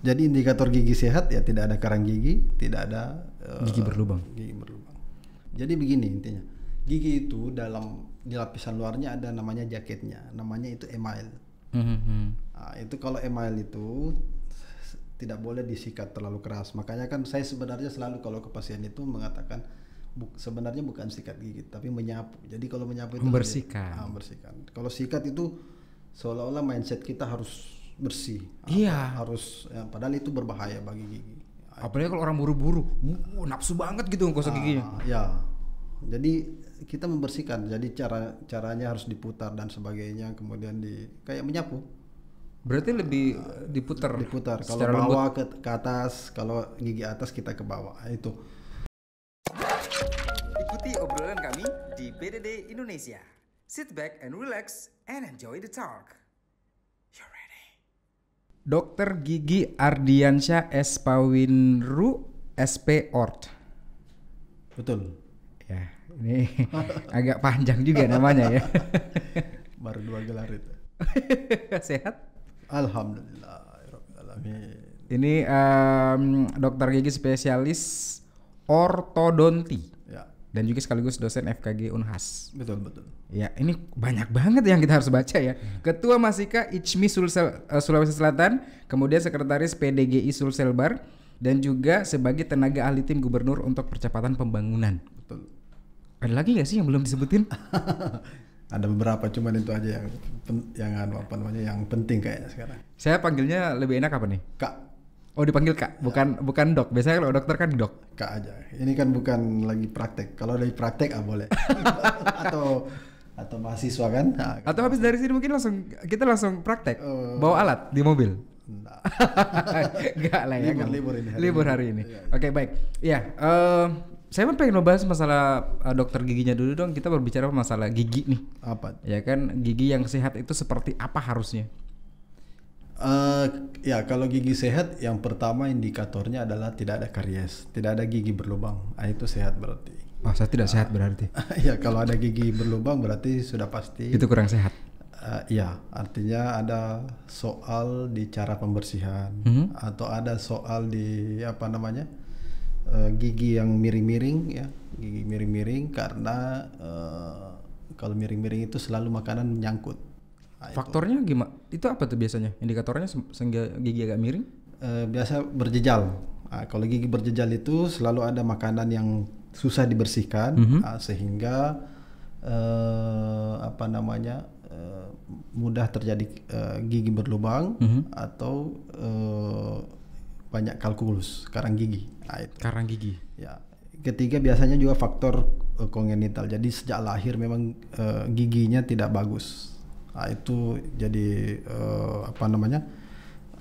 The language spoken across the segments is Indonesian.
Jadi indikator gigi sehat ya tidak ada karang gigi, tidak ada Gigi berlubang. Gigi berlubang. Jadi begini intinya, gigi itu di lapisan luarnya ada namanya jaketnya, namanya itu email. Nah, itu kalau email itu tidak boleh disikat terlalu keras. Makanya kan saya sebenarnya selalu kalau ke pasien itu mengatakan sebenarnya bukan sikat gigi tapi menyapu. Jadi kalau menyapu itu membersihkan. Membersihkan. Kalau sikat itu seolah-olah mindset kita harus bersih. Iya. Harus padahal itu berbahaya bagi gigi. Apalagi kalau orang buru-buru, nafsu banget gitu gosok giginya. Ya. Jadi kita membersihkan. Jadi caranya harus diputar dan sebagainya, kemudian kayak menyapu. Berarti lebih diputar. Kalau bawah ke atas, kalau gigi atas kita ke bawah. Itu. Ikuti obrolan kami di PDD Indonesia. Sit back and relax and enjoy the talk. You're ready. Dokter Gigi Ardiansyah S. Pawinru SP Ort. Betul. Ya, ini agak panjang juga namanya ya. Baru 2 gelar itu. Sehat? Alhamdulillah. Alamin. Ini dokter gigi spesialis ortodonti. Ya. Dan juga sekaligus dosen FKG Unhas. Betul. Ya, ini banyak banget yang kita harus baca ya. Ketua Masika ICMI Sulawesi Selatan, kemudian sekretaris PDGI Sulselbar, dan juga sebagai tenaga ahli tim gubernur untuk percepatan pembangunan. Betul. Ada lagi nggak sih yang belum disebutin? Ada beberapa, cuman itu aja yang penting kayaknya sekarang. Saya panggilnya lebih enak apa nih? Kak. Oh, dipanggil Kak, bukan Dok. Biasanya kalau dokter kan Dok. Kak aja. Ini kan bukan lagi praktek. Kalau lagi praktek boleh. atau mahasiswa kan? Nah, atau habis dari sini mungkin kita langsung praktek. Bawa alat di mobil. Enggak. Enggak lah ya. Libur hari ini. Ya. Oke, baik. Ya, saya pengen membahas masalah dokter giginya dulu dong. Kita berbicara masalah gigi nih. Apa? Ya kan, gigi yang sehat itu seperti apa harusnya? Ya kalau gigi sehat yang pertama indikatornya adalah tidak ada karies, tidak ada gigi berlubang. Itu sehat berarti. Oh, saya tidak sehat berarti. Ya kalau ada gigi berlubang berarti sudah pasti itu kurang sehat. Ya, artinya ada soal di cara pembersihan atau ada soal di gigi yang miring-miring ya, gigi miring-miring karena kalau miring-miring itu selalu makanan menyangkut. Faktornya gimana? Itu apa tuh biasanya? Indikatornya sehingga gigi agak miring? Biasa berjejal. Kalau gigi berjejal itu selalu ada makanan yang susah dibersihkan sehingga mudah terjadi gigi berlubang atau banyak kalkulus, karang gigi. Karang gigi. Ya. Ketiga biasanya juga faktor kongenital. Jadi sejak lahir memang giginya tidak bagus. Itu jadi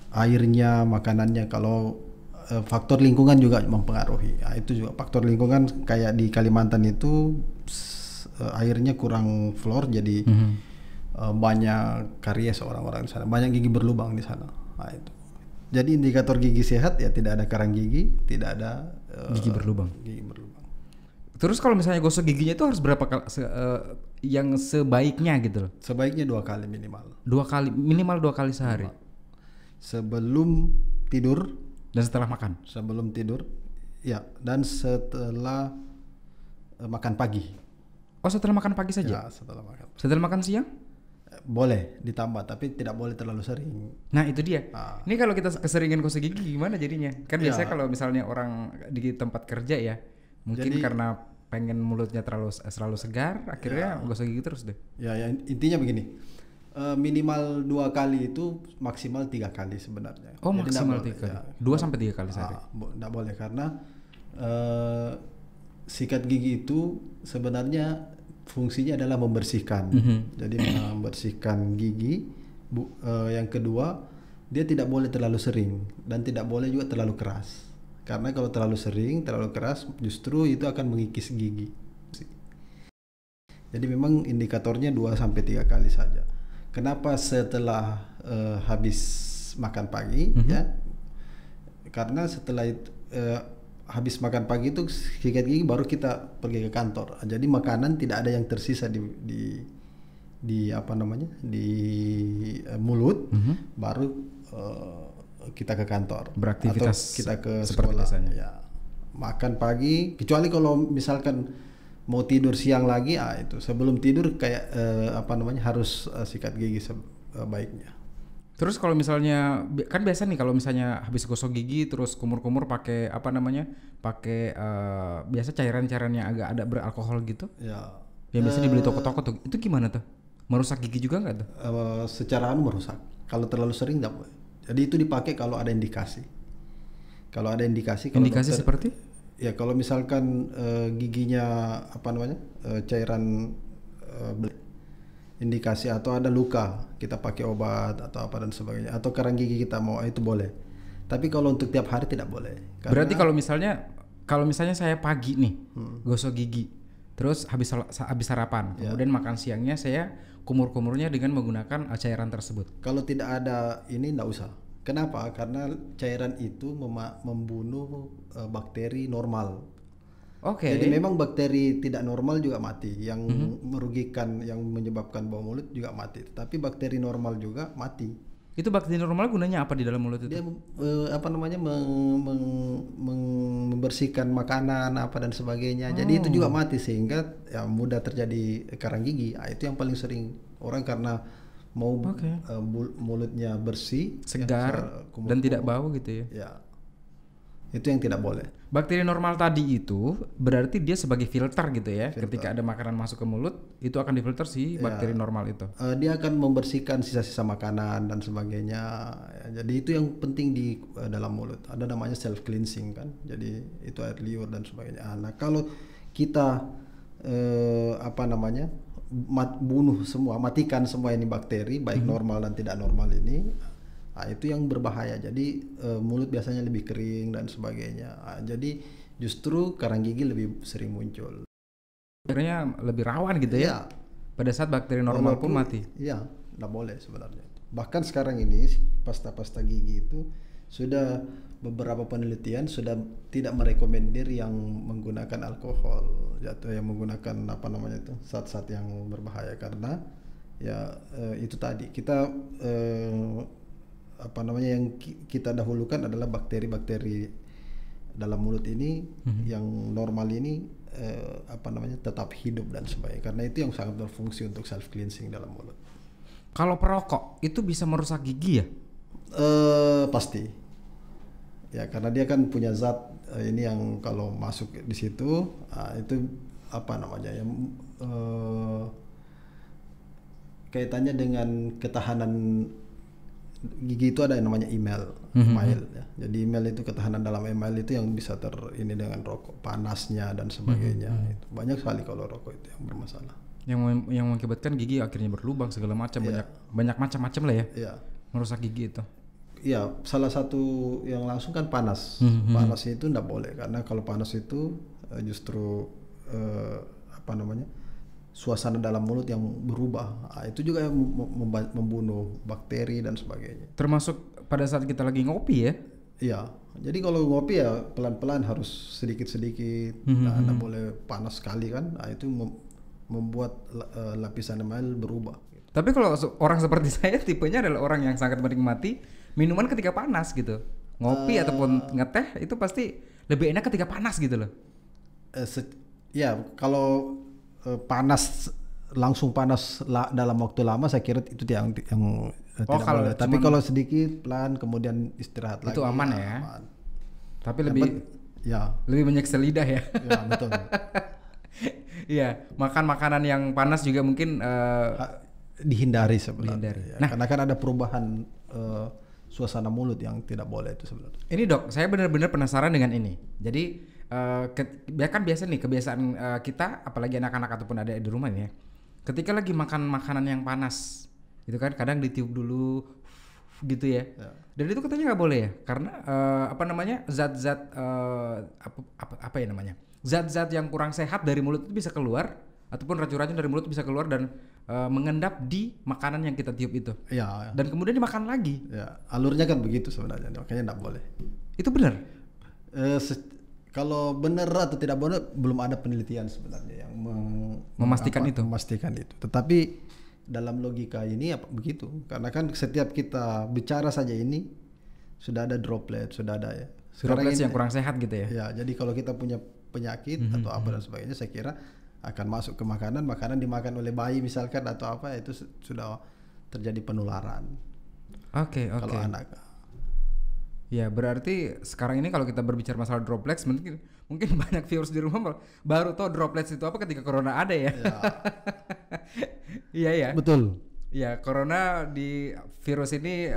airnya, makanannya. Kalau faktor lingkungan juga mempengaruhi. Itu juga faktor lingkungan, kayak di Kalimantan itu airnya kurang fluor, jadi banyak karies orang-orang di sana, banyak gigi berlubang di sana. Itu. Jadi indikator gigi sehat ya tidak ada karang gigi, tidak ada gigi berlubang. Gigi berlubang. Terus kalau misalnya gosok giginya itu harus berapa kali yang sebaiknya gitu loh? Sebaiknya 2 kali minimal. Minimal 2 kali sehari. Sebelum tidur dan setelah makan. Sebelum tidur, ya, dan setelah makan pagi. Oh, setelah makan pagi saja? Ya, setelah makan. Setelah makan siang? Boleh ditambah, tapi tidak boleh terlalu sering. Nah itu dia. Ini kalau kita keseringan gosok gigi gimana jadinya? Kan biasanya kalau misalnya orang di tempat kerja ya, mungkin karena pengen mulutnya selalu segar, akhirnya gosok gigi terus deh. Ya, intinya begini, minimal 2 kali itu maksimal 3 kali sebenarnya. Oh, jadi maksimal 3 kali. 2-3 kali sehari. Tidak boleh karena sikat gigi itu sebenarnya fungsinya adalah membersihkan. Jadi membersihkan gigi. Yang kedua, dia tidak boleh terlalu sering dan tidak boleh juga terlalu keras. Karena kalau terlalu sering, terlalu keras, justru itu akan mengikis gigi. Jadi memang indikatornya 2-3 kali saja. Kenapa setelah habis makan pagi? Ya, karena setelah itu habis makan pagi itu sikat gigi baru kita pergi ke kantor. Jadi makanan tidak ada yang tersisa di mulut, baru kita ke kantor Beraktivitas atau kita ke seperti sekolah. biasanya. Ya, makan pagi. Kecuali kalau misalkan mau tidur siang lagi, itu sebelum tidur kayak harus sikat gigi sebaiknya. Terus kalau misalnya kan biasa nih kalau misalnya habis gosok gigi terus kumur-kumur pakai pakai biasa cairan-cairan yang agak ada beralkohol gitu. Ya. Yang biasa dibeli toko-toko tuh. Itu gimana tuh? Merusak gigi juga nggak tuh? Secara merusak. Kalau terlalu sering nggak boleh. Jadi itu dipakai kalau ada indikasi. Kalau ada indikasi. Indikasi seperti? Ya kalau misalkan giginya cairan indikasi atau ada luka, kita pakai obat atau apa dan sebagainya, atau karang gigi kita mau, itu boleh. Tapi kalau untuk tiap hari tidak boleh. Berarti kalau misalnya saya pagi nih gosok gigi, terus habis sarapan, kemudian makan siangnya saya kumur-kumurnya dengan menggunakan cairan tersebut. Kalau tidak ada ini enggak usah. Kenapa? Karena cairan itu membunuh bakteri normal. Oke. Jadi memang bakteri tidak normal juga mati, yang merugikan, yang menyebabkan bau mulut juga mati. Tapi bakteri normal juga mati. Itu bakteri normal gunanya apa di dalam mulut itu? Dia membersihkan makanan apa dan sebagainya. Jadi itu juga mati sehingga ya mudah terjadi karang gigi. Itu yang paling sering orang karena mau mulutnya bersih, segar, dan tidak bau gitu ya. Ya. Itu yang tidak boleh. Bakteri normal tadi itu berarti dia sebagai filter gitu ya. Ketika ada makanan masuk ke mulut, itu akan difilter si bakteri normal itu. Dia akan membersihkan sisa-sisa makanan dan sebagainya. Ya, jadi itu yang penting di dalam mulut. Ada namanya self cleansing kan. Jadi itu air liur dan sebagainya. Nah, kalau kita matikan semua ini bakteri baik normal dan tidak normal ini. Itu yang berbahaya. Jadi mulut biasanya lebih kering dan sebagainya. Jadi justru karang gigi lebih sering muncul. Akhirnya lebih rawan gitu ya. Pada saat bakteri normal pun mati. Iya, nggak boleh sebenarnya. Bahkan sekarang ini pasta-pasta gigi itu sudah beberapa penelitian sudah tidak merekomendir yang menggunakan alkohol, atau yang menggunakan zat-zat yang berbahaya, karena itu tadi kita yang kita dahulukan adalah bakteri-bakteri dalam mulut ini yang normal ini tetap hidup dan sebagainya, karena itu yang sangat berfungsi untuk self cleansing dalam mulut. Kalau perokok itu bisa merusak gigi ya? Pasti ya, karena dia kan punya zat ini yang kalau masuk di situ itu kaitannya dengan ketahanan gigi. Itu ada yang namanya email ya. Jadi email itu, ketahanan dalam email itu yang bisa ini dengan rokok, panasnya dan sebagainya. Itu banyak sekali kalau rokok itu yang bermasalah. Yang mengakibatkan gigi akhirnya berlubang segala macam, banyak macam-macam lah ya. Iya. Merusak gigi itu. Iya, salah satu yang langsung kan panas. Panas itu enggak boleh, karena kalau panas itu justru suasana dalam mulut yang berubah. Itu juga yang membunuh bakteri dan sebagainya. Termasuk pada saat kita lagi ngopi ya? Iya. Jadi kalau ngopi ya pelan-pelan, harus sedikit-sedikit. Nggak boleh panas sekali kan. Itu membuat lapisan email berubah. Tapi kalau orang seperti saya tipenya adalah orang yang sangat menikmati minuman ketika panas gitu. Ngopi ataupun ngeteh itu pasti lebih enak ketika panas gitu loh. Ya kalau panas, langsung panas dalam waktu lama, saya kira itu yang tidak boleh. Tapi kalau sedikit pelan kemudian istirahat lagi itu aman ya. Aman. Tapi lebih menyiksa lidah ya. Ya betul. Iya, makan makanan yang panas juga mungkin dihindari sebenarnya. Ya, nah, karena kan ada perubahan suasana mulut yang tidak boleh itu sebenarnya. Ini Dok, saya benar-benar penasaran dengan ini. Jadi kan biasa nih kebiasaan kita, apalagi anak-anak ataupun ada di rumah nih ya, ketika lagi makan makanan yang panas itu kan kadang ditiup dulu gitu ya. Dan itu katanya nggak boleh ya, karena zat-zat zat-zat yang kurang sehat dari mulut itu bisa keluar, ataupun racun-racun dari mulut bisa keluar dan mengendap di makanan yang kita tiup itu. Ya. Dan kemudian dimakan lagi. Ya, alurnya kan begitu sebenarnya, makanya nggak boleh. Itu benar? Kalau benar atau tidak benar belum ada penelitian sebenarnya yang memastikan itu. Tetapi dalam logika ini begitu, karena kan setiap kita bicara saja ini sudah ada droplet, sudah ada ya. Droplets yang kurang sehat gitu ya. Ya, jadi kalau kita punya penyakit atau apa dan sebagainya, saya kira akan masuk ke makanan dimakan oleh bayi misalkan atau apa, itu sudah terjadi penularan. Oke. Kalau anak. Ya, berarti sekarang ini kalau kita berbicara masalah droplets, mungkin banyak viewers di rumah baru tahu droplets itu apa ketika corona ada ya. Iya ya. Betul. Ya, corona di virus ini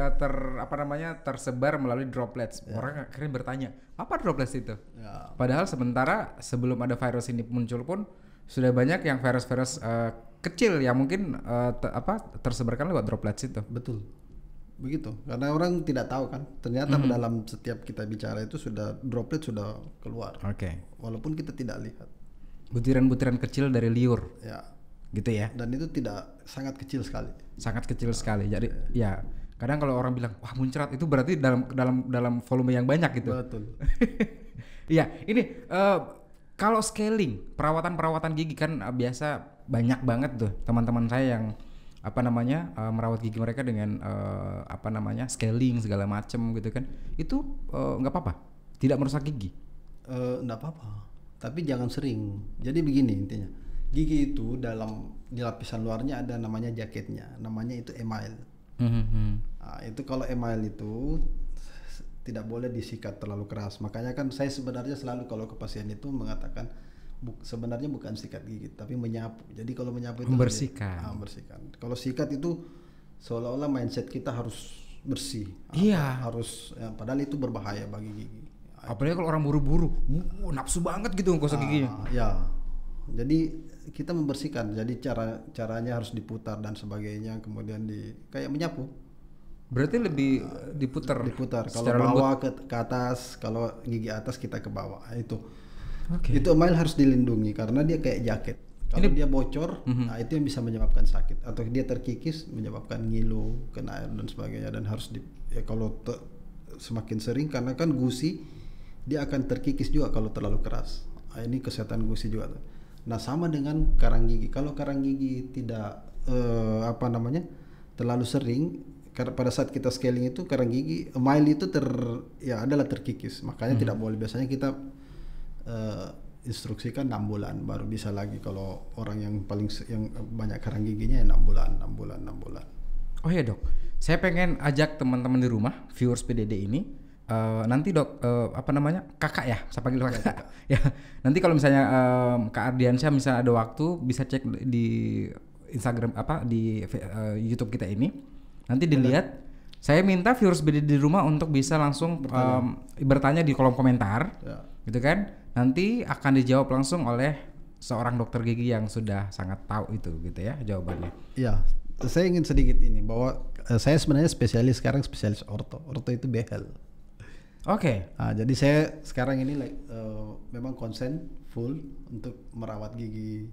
tersebar melalui droplets. Orang akhirnya bertanya, apa droplets itu? Ya. Padahal sementara sebelum ada virus ini muncul pun sudah banyak yang virus-virus kecil yang mungkin tersebarkan lewat droplets itu. Betul. Begitu. Karena orang tidak tahu kan, ternyata dalam setiap kita bicara itu sudah droplet sudah keluar. Oke. Walaupun kita tidak lihat. Butiran-butiran kecil dari liur. Ya. Gitu ya. Dan itu sangat kecil sekali. Sangat kecil sekali. Jadi ya, kadang kalau orang bilang wah muncrat, itu berarti dalam volume yang banyak gitu. Betul. Iya, ini kalau scaling perawatan gigi kan biasa banyak banget tuh teman-teman saya yang merawat gigi mereka dengan scaling segala macem gitu kan. Itu nggak apa-apa, tidak merusak gigi. Nggak apa-apa, tapi jangan sering. Jadi begini intinya, gigi itu di lapisan luarnya ada namanya jaketnya, namanya itu email. Nah, itu kalau email itu tidak boleh disikat terlalu keras. Makanya kan saya sebenarnya selalu kalau ke pasien itu mengatakan sebenarnya bukan sikat gigi tapi menyapu. Jadi kalau menyapu itu membersihkan. Kalau sikat itu seolah-olah mindset kita harus bersih. Iya. Harus padahal itu berbahaya bagi gigi. Apalagi kalau orang buru-buru, nafsu banget gitu gosok giginya. Ya. Jadi kita membersihkan. Jadi caranya harus diputar dan sebagainya, kemudian kayak menyapu. Berarti lebih diputar. Kalau bawah ke atas, kalau gigi atas kita ke bawah. Itu. Okay. Itu email harus dilindungi karena dia kayak jaket. Kalau dia bocor, nah itu yang bisa menyebabkan sakit. Atau dia terkikis menyebabkan ngilu, kena air dan sebagainya. Dan harus kalau semakin sering, karena kan gusi dia akan terkikis juga kalau terlalu keras. Nah, ini kesehatan gusi juga. Nah sama dengan karang gigi. Kalau karang gigi tidak terlalu sering, karena pada saat kita scaling itu karang gigi email itu adalah terkikis. Makanya tidak boleh. Biasanya kita instruksikan 6 bulan baru bisa lagi. Kalau orang yang banyak karang giginya 6 bulan. Oh ya dok, saya pengen ajak teman-teman di rumah viewers PDD ini nanti dok kakak ya, saya panggil kakak. Ya nanti kalau misalnya Kak Ardiansyah misalnya ada waktu bisa cek di Instagram di YouTube kita ini, nanti dilihat. Saya minta viewers PDD di rumah untuk bisa langsung bertanya di kolom komentar, gitu kan? Nanti akan dijawab langsung oleh seorang dokter gigi yang sudah sangat tahu itu, gitu ya jawabannya. Iya, saya ingin sedikit ini bahwa saya sebenarnya spesialis orto. Orto itu behel. Oke. Nah, jadi saya sekarang ini memang konsen full untuk merawat gigi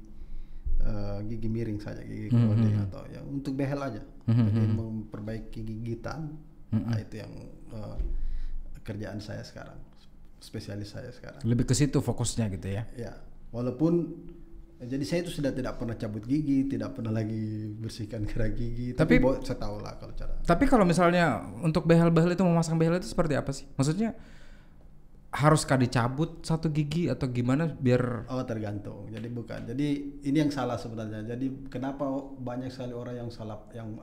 miring saja, gigi keroding atau yang untuk behel aja. Jadi memperbaiki gigitan. Nah, itu yang kerjaan saya sekarang, spesialis saya sekarang. Lebih ke situ fokusnya gitu ya. Ya, walaupun jadi saya itu sudah tidak pernah cabut gigi, tidak pernah lagi bersihkan kerak gigi. Tapi saya tahu lah kalau cara. Tapi kalau misalnya untuk behel-behel itu, memasang behel itu seperti apa sih? Maksudnya haruskah dicabut satu gigi atau gimana biar? Oh tergantung. Jadi bukan. Jadi ini yang salah sebenarnya. Jadi kenapa banyak sekali orang yang salah, yang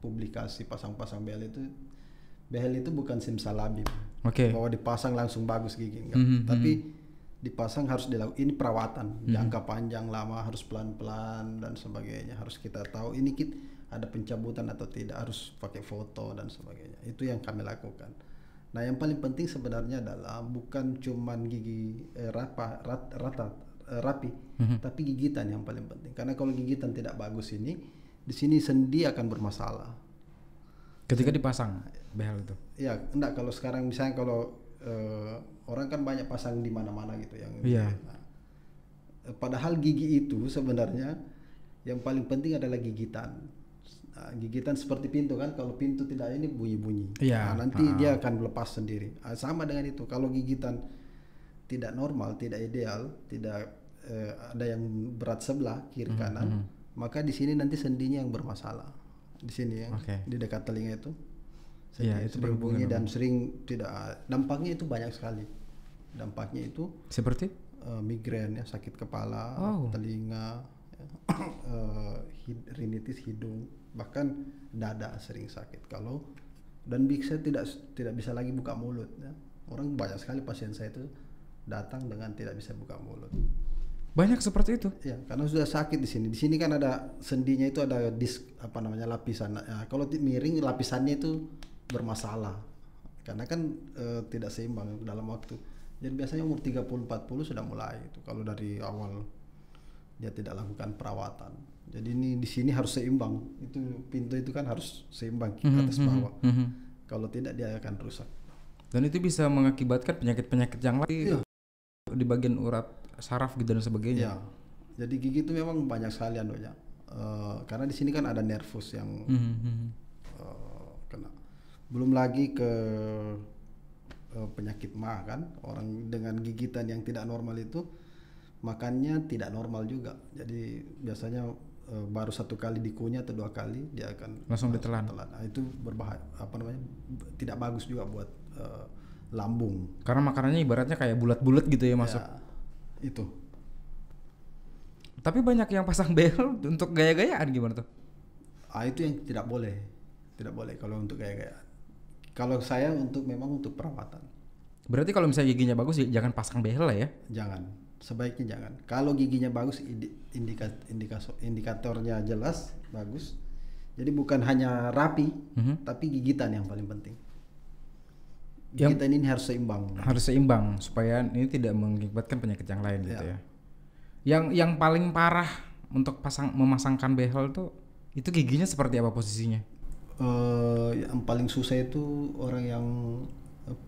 publikasi pasang-pasang behel itu. Behel itu bukan simsalabim. Oke. Bahwa dipasang langsung bagus gigi enggak. Tapi dipasang harus dilakukan, ini perawatan jangka panjang lama, harus pelan-pelan dan sebagainya. Harus kita tahu ini ada pencabutan atau tidak, harus pakai foto dan sebagainya. Itu yang kami lakukan. Nah, yang paling penting sebenarnya adalah bukan cuman gigi rapi, tapi gigitan yang paling penting. Karena kalau gigitan tidak bagus di sini sendi akan bermasalah. Ketika dipasang behel itu? Ya, enggak. Kalau sekarang misalnya kalau orang kan banyak pasang di mana-mana gitu yang. Iya. Nah, padahal gigi itu sebenarnya yang paling penting adalah gigitan. Nah, gigitan seperti pintu kan, kalau pintu tidak ini bunyi-bunyi. Iya. Nah, nanti dia akan lepas sendiri. Sama dengan itu. Kalau gigitan tidak normal, tidak ideal, tidak ada yang berat sebelah kiri kanan, maka di sini nanti sendinya yang bermasalah. Di sini ya, di dekat telinga itu Iya, itu sering berhubungan bunyi dan memang. sering tidak. Dampaknya itu banyak sekali. Dampaknya itu Seperti? migrain ya, sakit kepala, Oh. telinga, ya, rinitis hidung, bahkan dada sering sakit kalau dan bisa tidak bisa lagi buka mulut ya. Orang banyak sekali pasien saya itu datang dengan tidak bisa buka mulut. Banyak seperti itu. Ya, karena sudah sakit di sini. Di sini kan ada sendinya itu ada lapisan. Ya, kalau miring lapisannya itu bermasalah. Karena kan tidak seimbang dalam waktu. Jadi biasanya umur 30-40 sudah mulai itu kalau dari awal dia tidak lakukan perawatan. Jadi ini di sini harus seimbang. Itu pintu itu kan harus seimbang ke atas bawah. Kalau tidak dia akan rusak. Dan itu bisa mengakibatkan penyakit-penyakit yang lain Iya. di bagian urat saraf gitu dan sebagainya. Ya. Jadi gigi itu memang banyak sekali anunya. Karena di sini kan ada nervus yang kena. Belum lagi ke penyakit mah kan, orang dengan gigitan yang tidak normal itu makannya tidak normal juga. Jadi biasanya baru 1 kali dikunyah atau 2 kali dia akan Langsung ditelan. Nah, itu berbahaya, tidak bagus juga buat lambung. Karena makanannya ibaratnya kayak bulat-bulat gitu ya masuk. Ya, itu. Tapi banyak yang pasang behel untuk gaya-gayaan gimana tuh? Itu yang tidak boleh kalau untuk gaya-gaya. Kalau saya memang untuk perawatan. Berarti kalau misalnya giginya bagus jangan pasang behel lah ya? Jangan, sebaiknya jangan. Kalau giginya bagus, indikatornya jelas bagus. Jadi bukan hanya rapi, tapi gigitan yang paling penting. Gigitan ini harus seimbang. Harus seimbang supaya ini tidak mengakibatkan penyakit yang lain gitu Ya. ya. Yang paling parah untuk memasangkan behel tuh itu giginya seperti apa posisinya? Yang paling susah itu orang yang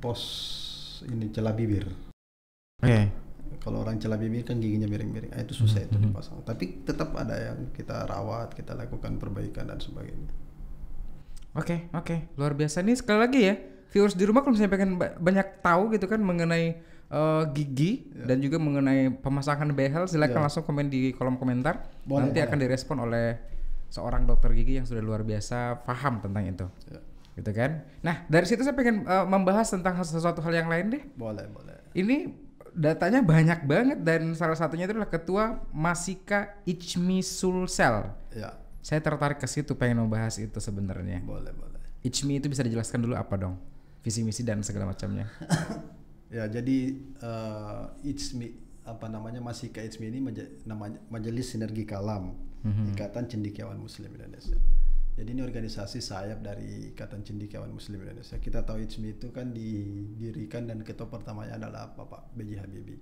pos celah bibir. Oke. Kalau orang celah bibir kan giginya miring-miring, itu susah itu dipasang. Tapi tetap ada yang kita rawat, kita lakukan perbaikan dan sebagainya. Oke, luar biasa nih sekali lagi ya. Viewers di rumah kalau misalnya pengen banyak tahu gitu kan mengenai gigi dan juga mengenai pemasangan behel, silakan langsung komen di kolom komentar. Boleh, Nanti akan direspon oleh seorang dokter gigi yang sudah luar biasa paham tentang itu. Ya. Gitu kan. Nah, dari situ saya pengen membahas tentang sesuatu hal yang lain deh. Boleh. Ini datanya banyak banget dan salah satunya itu adalah Ketua Masika Ichmi Sulsel. Ya, Saya tertarik ke situ, pengen membahas itu sebenarnya. boleh. Ichmi itu bisa dijelaskan dulu apa dong? Visi misi dan segala macamnya. Ya, jadi Masika Ichmi ini namanya Majelis Sinergi Kalam, Ikatan Cendekiawan Muslim Indonesia. Jadi ini organisasi sayap dari Ikatan Cendekiawan Muslim Indonesia. Kita tahu Ichmi itu kan didirikan dan ketua pertamanya adalah Bapak B.J. Habibie.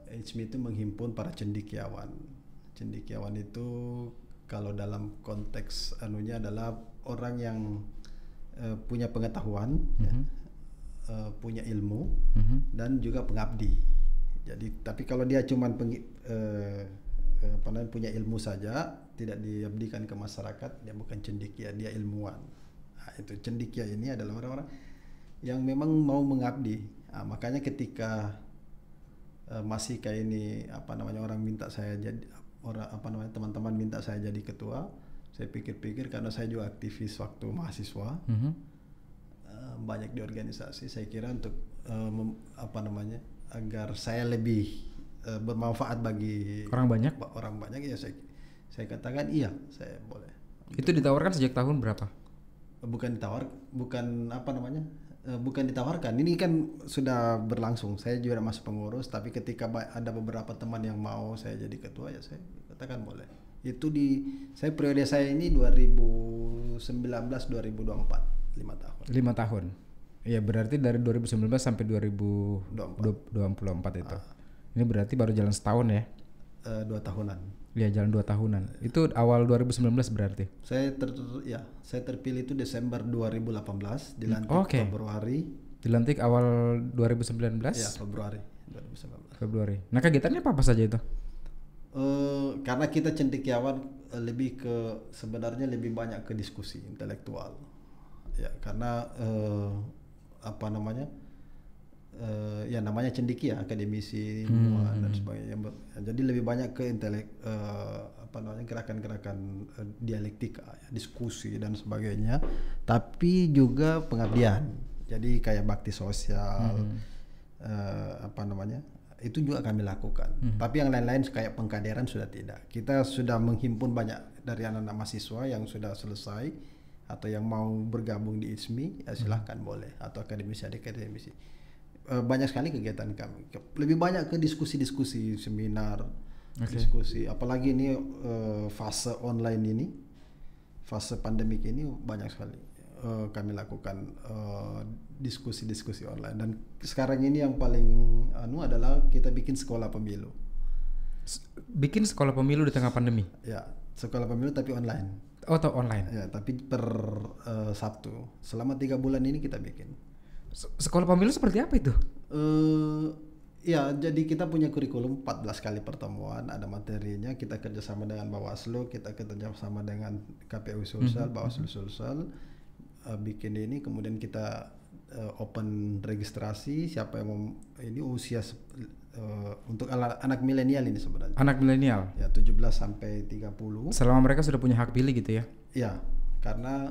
Ichmi itu menghimpun para cendekiawan. Cendekiawan itu kalau dalam konteks anunya adalah orang yang punya pengetahuan, punya ilmu dan juga pengabdi. Jadi tapi kalau dia cuman punya ilmu saja, tidak diabdikan ke masyarakat, dia bukan cendekia, dia ilmuwan. Nah, itu cendekia ini adalah orang-orang yang memang mau mengabdi. Nah, makanya ketika Masika ini orang minta saya jadi teman-teman minta saya jadi ketua, saya pikir-pikir karena saya juga aktivis waktu mahasiswa, banyak di organisasi. Saya kira untuk agar saya lebih bermanfaat bagi Orang banyak? Ya saya katakan iya, saya boleh. Itu ditawarkan sejak tahun berapa? Bukan ditawarkan. Ini kan sudah berlangsung. Saya juga masuk pengurus, tapi ketika ada beberapa teman yang mau saya jadi ketua, ya saya katakan boleh. Itu saya periode saya ini 2019-2024, 5 tahun. 5 tahun. Ya berarti dari 2019 sampai 2024 itu. Ini berarti baru jalan setahun ya? 2 tahunan. Ya jalan 2 tahunan. Itu awal 2019 berarti? Saya terpilih itu Desember 2018, dilantik Februari. Dilantik awal 2019? Ya, Februari 2019. Februari. Nah kegiatannya apa saja itu? Karena kita cendekiawan sebenarnya lebih banyak ke diskusi intelektual. Ya, karena ya namanya cendekia, akademisi dan sebagainya. Jadi lebih banyak ke gerakan-gerakan dialektika, ya, diskusi dan sebagainya, tapi juga pengabdian. Jadi kayak bakti sosial, itu juga kami lakukan. Tapi yang lain-lain kayak pengkaderan sudah tidak. Kita sudah menghimpun banyak dari anak-anak mahasiswa yang sudah selesai atau yang mau bergabung di ISMI, ya silahkan boleh, atau akademisi. Banyak sekali kegiatan kami. Lebih banyak ke diskusi-diskusi, seminar, diskusi. Apalagi ini fase online ini, fase pandemik ini banyak sekali kami lakukan diskusi-diskusi online. Dan sekarang ini yang paling adalah kita bikin sekolah pemilu. Bikin sekolah pemilu di tengah pandemi? Ya, sekolah pemilu tapi online. Oh, atau online? Ya, tapi per Sabtu. Selama 3 bulan ini kita bikin. Sekolah pemilu seperti apa itu? Ya, jadi kita punya kurikulum 14 kali pertemuan, ada materinya, kita kerjasama dengan Bawaslu, kita kerjasama dengan KPU Sulsel, Bawaslu Sulsel, bikin ini, kemudian kita open registrasi, siapa yang mau ini usia untuk anak milenial ini sebenarnya. Anak milenial? Ya, 17 sampai 30. Selama mereka sudah punya hak pilih gitu ya? Ya, karena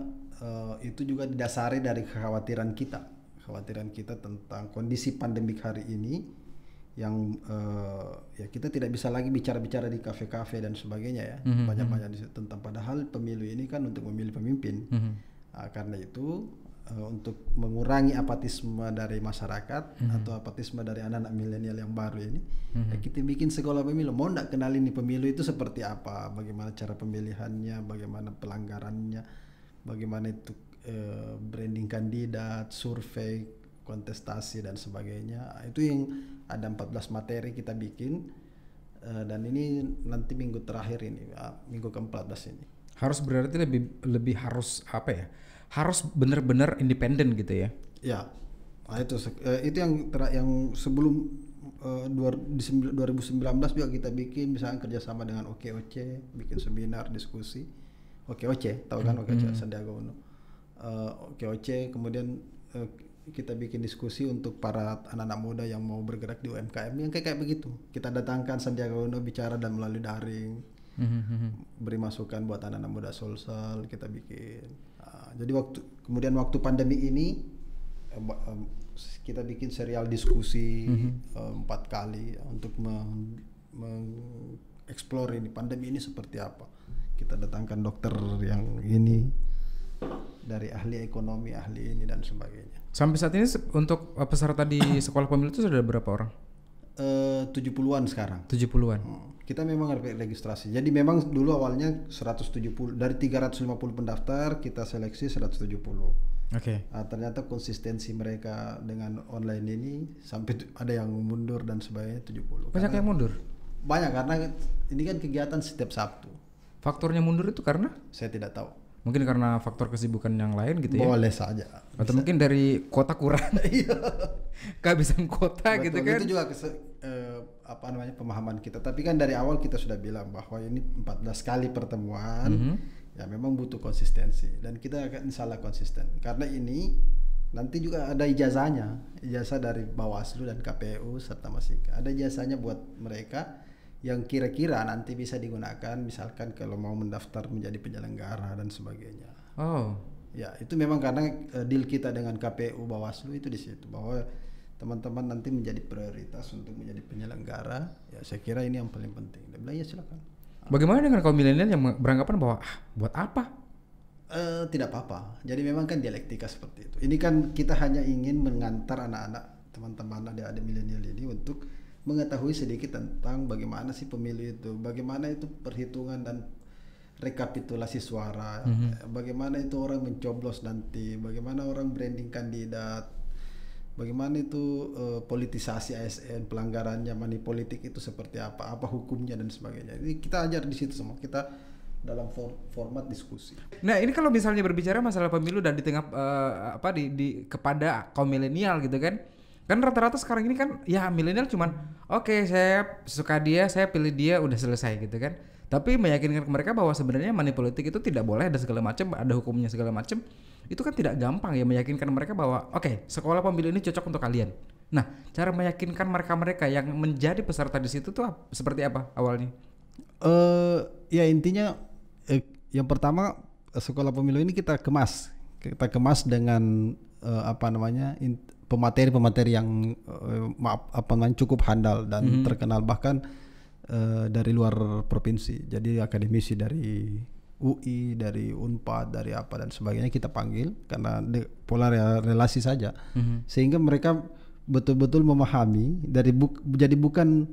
itu juga didasari dari kekhawatiran kita tentang kondisi pandemik hari ini yang ya kita tidak bisa lagi bicara-bicara di kafe-kafe dan sebagainya ya, banyak-banyak di situ tentang, padahal pemilu ini kan untuk memilih pemimpin. Karena itu untuk mengurangi apatisme dari masyarakat atau apatisme dari anak-anak milenial yang baru ini, ya kita bikin sekolah pemilu. Mau nggak kenalin nih pemilu itu seperti apa, bagaimana cara pemilihannya, bagaimana pelanggarannya, bagaimana itu branding kandidat, survei, kontestasi dan sebagainya. Itu yang ada 14 materi kita bikin, dan ini nanti minggu terakhir ini, minggu ke-14 ini. Harus berarti lebih harus apa ya? Harus benar-benar independen gitu ya? Ya, itu yang sebelum 2019 juga kita bikin, misalnya kerjasama dengan OKOC, bikin seminar diskusi. OKOC, tahu kan OKOC Sandiaga Uno. OKOC, kemudian kita bikin diskusi untuk para anak-anak muda yang mau bergerak di UMKM yang kayak begitu. Kita datangkan Sandiaga Uno bicara dan melalui daring, beri masukan buat anak-anak muda Sulsel, kita bikin. Jadi kemudian waktu pandemi ini kita bikin serial diskusi 4 kali untuk mengeksplor ini pandemi ini seperti apa. Kita datangkan dokter yang ini, dari ahli ekonomi, ahli ini dan sebagainya. Sampai saat ini untuk peserta di sekolah pemilu itu sudah berapa orang? 70-an sekarang. 70-an. Kita memang harus registrasi. Jadi memang dulu awalnya 170, dari 350 pendaftar kita seleksi 170. Oke. Ternyata konsistensi mereka dengan online ini sampai ada yang mundur dan sebagainya 70. Banyak yang mundur? Banyak, karena ini kan kegiatan setiap Sabtu. Faktornya mundur itu karena? Saya tidak tahu. Mungkin karena faktor kesibukan yang lain gitu ya? Boleh saja. Atau mungkin dari kuota kurang. Kehabisan kuota. Betul, gitu kan? Itu juga pemahaman kita. Tapi kan dari awal kita sudah bilang bahwa ini 14 kali pertemuan, ya memang butuh konsistensi. Dan kita akan insyaallah konsisten. Karena ini nanti juga ada ijazahnya, ijazah dari Bawaslu dan KPU serta Masika. Ada ijazahnya buat mereka yang kira-kira nanti bisa digunakan, misalkan kalau mau mendaftar menjadi penyelenggara dan sebagainya. Oh, ya itu memang karena deal kita dengan KPU Bawaslu itu di situ, bahwa teman-teman nanti menjadi prioritas untuk menjadi penyelenggara. Ya saya kira ini yang paling penting. Dia bilang ya silakan. Bagaimana dengan kaum milenial yang beranggapan bahwa buat apa? Tidak apa-apa. Jadi memang kan dialektika seperti itu. Ini kan kita hanya ingin mengantar anak-anak, teman-teman adik-adik milenial ini untuk mengetahui sedikit tentang bagaimana sih pemilu itu, bagaimana itu perhitungan dan rekapitulasi suara, bagaimana itu orang mencoblos nanti, bagaimana orang branding kandidat, bagaimana itu politisasi ASN, pelanggarannya, money politik itu seperti apa hukumnya dan sebagainya. Ini kita ajar di situ semua, kita dalam format diskusi. Nah ini kalau misalnya berbicara masalah pemilu dan di tengah kepada kaum milenial gitu kan rata-rata sekarang ini kan ya milenial cuman oke, saya suka dia, saya pilih dia, udah selesai gitu kan. Tapi meyakinkan mereka bahwa sebenarnya money politik itu tidak boleh, ada segala macam, ada hukumnya segala macam. Itu kan tidak gampang ya meyakinkan mereka bahwa oke, sekolah pemilu ini cocok untuk kalian. Nah, cara meyakinkan mereka-mereka yang menjadi peserta di situ tuh seperti apa awalnya? Ya intinya yang pertama sekolah pemilu ini kita kemas dengan pemateri-pemateri yang cukup handal dan terkenal bahkan dari luar provinsi. Jadi akademisi dari UI, dari Unpad, dari apa dan sebagainya kita panggil karena pola relasi saja, sehingga mereka betul-betul memahami jadi bukan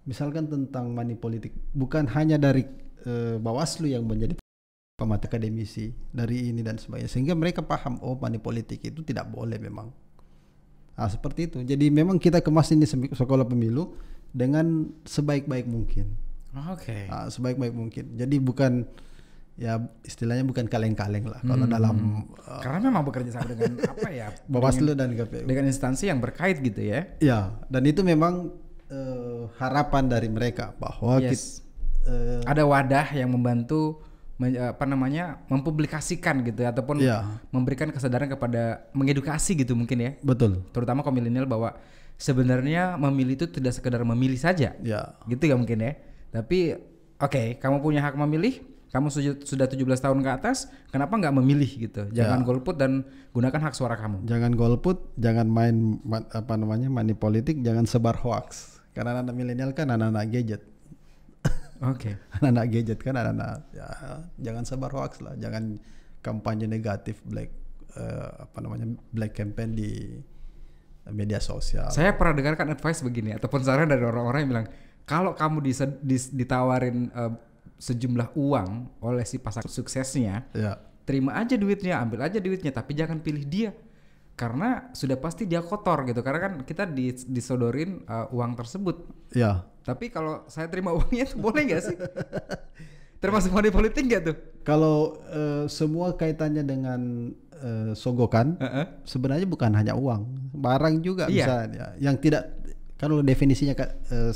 misalkan tentang money politik, bukan hanya dari Bawaslu yang menjadi pemateri akademisi dari ini dan sebagainya, sehingga mereka paham money politik itu tidak boleh memang. Nah, seperti itu. Jadi memang kita kemas ini sekolah pemilu dengan sebaik-baik mungkin. Oke. Nah, sebaik-baik mungkin. Jadi bukan ya istilahnya bukan kaleng-kaleng lah kalau dalam karena memang bekerja sama dengan apa ya? Bawaslu dan KPU. Dengan instansi yang berkait gitu ya. Ya, dan itu memang harapan dari mereka bahwa ada wadah yang membantu mempublikasikan gitu ataupun memberikan kesadaran kepada mengedukasi gitu mungkin ya. Betul. Terutama kaum milenial bahwa sebenarnya memilih itu tidak sekedar memilih saja. Ya. Gitu ya mungkin ya. Tapi oke, kamu punya hak memilih, kamu sudah 17 tahun ke atas, kenapa nggak memilih gitu? Jangan golput dan gunakan hak suara kamu. Jangan golput, jangan main money politik, jangan sebar hoax. Karena anak milenial kan anak-anak gadget. Oke. Anak-anak gadget kan anak-anak jangan sebar hoax lah, jangan kampanye negatif black campaign di media sosial. Saya pernah dengarkan advice begini ataupun saran dari orang-orang yang bilang kalau kamu ditawarin sejumlah uang oleh si pasangan suksesnya, terima aja duitnya, ambil aja duitnya, tapi jangan pilih dia karena sudah pasti dia kotor gitu. Karena kan kita disodorin uang tersebut. Ya. Tapi kalau saya terima uangnya itu boleh nggak sih? Termasuk money politik nggak tuh? Kalau semua kaitannya dengan sogokan, sebenarnya bukan hanya uang, barang juga bisa. Ya. Yang tidak, kalau definisinya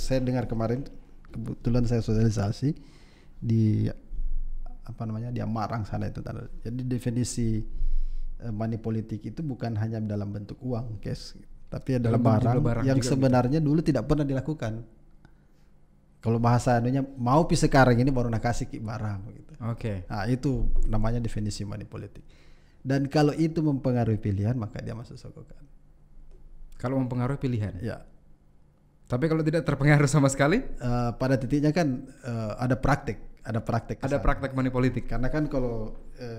saya dengar kemarin, kebetulan saya sosialisasi di di Amarang sana itu. Jadi definisi money politik itu bukan hanya dalam bentuk uang, cash, tapi adalah barang yang sebenarnya gitu. Dulu tidak pernah dilakukan. Kalau bahasa anunya mau sekarang ini baru nak kasih barang gitu. Oke. Nah, itu namanya definisi money politik. Dan kalau itu mempengaruhi pilihan maka dia masuk sogokan. Kalau mempengaruhi pilihan? Ya. Tapi kalau tidak terpengaruh sama sekali? Pada titiknya kan ada praktek. Ada praktek money politik. Karena kan kalau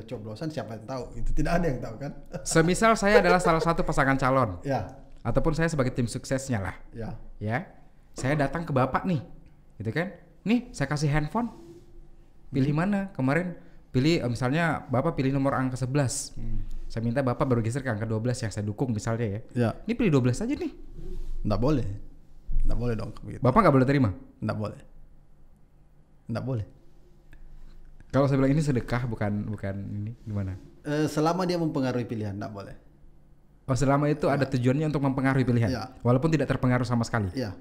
coblosan siapa yang tahu? Itu tidak ada yang tahu kan. Semisal saya adalah salah satu pasangan calon. Ya. Ataupun saya sebagai tim suksesnya lah. Ya. Ya. Saya datang ke bapak nih. Gitu kan? Nih, saya kasih handphone. Pilih mana? Kemarin pilih misalnya bapak pilih nomor angka 11. Saya minta bapak baru geser ke angka 12 yang saya dukung misalnya ya. Ya. Ini pilih 12 aja nih. Nggak boleh. Nggak boleh dong begitu. Bapak nggak boleh terima? Nggak boleh. Nggak boleh. Kalau saya bilang ini sedekah bukan ini gimana? Selama dia mempengaruhi pilihan nggak boleh. Oh, selama itu ada tujuannya untuk mempengaruhi pilihan. Ya. Walaupun tidak terpengaruh sama sekali. Iya.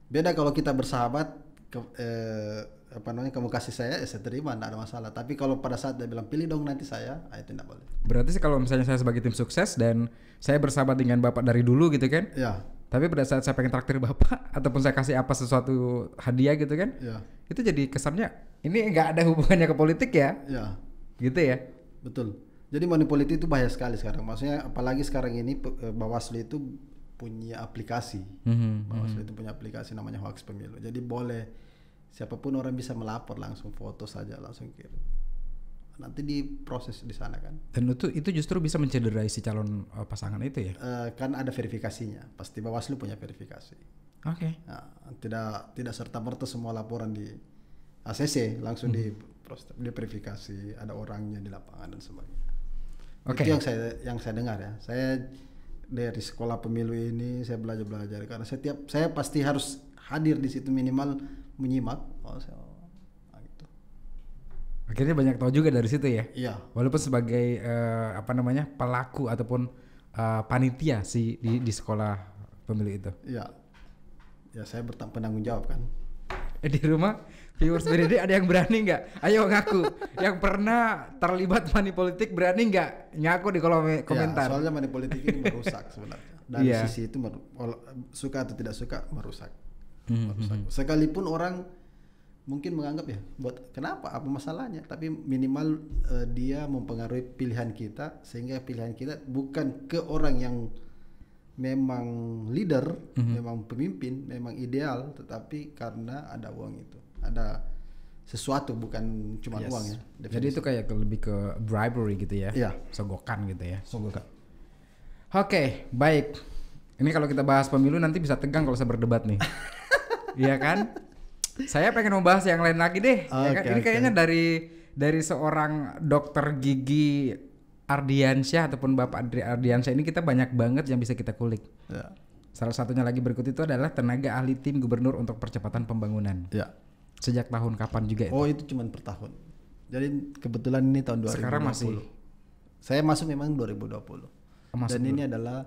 Beda kalau kita bersahabat kamu kasih saya terima nggak ada masalah. Tapi kalau pada saat dia bilang pilih dong nanti saya, itu nggak boleh. Berarti sih kalau misalnya saya sebagai tim sukses dan saya bersahabat dengan bapak dari dulu gitu kan? Iya. Tapi pada saat saya pengen traktir bapak ataupun saya kasih apa sesuatu hadiah gitu kan? Iya. Itu jadi kesannya ini nggak ada hubungannya ke politik ya? Iya. Gitu ya? Betul. Jadi money politik itu bahaya sekali sekarang. Maksudnya apalagi sekarang ini Bawaslu itu punya aplikasi. Bawaslu itu punya aplikasi namanya Hoax Pemilu. Jadi boleh siapapun orang bisa melapor langsung, foto saja langsung kirim. Nanti diproses di sana kan. Dan itu justru bisa mencederai si calon pasangan itu ya? Kan ada verifikasinya. Pasti Bawaslu punya verifikasi. Oke. Nah, tidak serta-merta semua laporan di ACC langsung di verifikasi, ada orangnya di lapangan dan sebagainya. Oke. Itu yang saya dengar ya. Saya dari sekolah pemilu ini saya belajar karena saya pasti harus hadir di situ minimal menyimak. Gitu. Akhirnya banyak tahu juga dari situ ya. Iya. Walaupun sebagai pelaku ataupun panitia di sekolah pemilu itu. Iya. Ya saya penanggung jawab kan. di rumah viewers BDD ada yang berani nggak? Ayo ngaku. Yang pernah terlibat money politik berani nggak? Ngaku di kolom komentar. Ya, soalnya money politik ini merusak sebenarnya. Dari sisi itu suka atau tidak suka merusak. Sekalipun orang mungkin menganggap ya, buat kenapa? Apa masalahnya? Tapi minimal dia mempengaruhi pilihan kita, sehingga pilihan kita bukan ke orang yang memang leader, memang pemimpin, memang ideal, tetapi karena ada uang itu, ada sesuatu, bukan cuma uang ya. Jadi itu kayak lebih ke bribery gitu ya? Iya. Sogokan gitu ya? Sogokan. Oke, baik. Ini kalau kita bahas pemilu nanti bisa tegang kalau saya berdebat nih. Iya kan? Saya pengen membahas yang lain lagi deh. Ya kan? Ini kayaknya dari seorang dokter gigi Ardiansyah ataupun Bapak Ardiansyah ini kita banyak banget yang bisa kita kulik. Ya. Salah satunya lagi berikut itu adalah tenaga ahli tim gubernur untuk percepatan pembangunan. Ya. Sejak tahun kapan juga itu? Oh, itu cuma per tahun. Jadi kebetulan ini tahun 2020. Sekarang masih. Saya masuk memang 2020. Masuk Dan dulu. ini adalah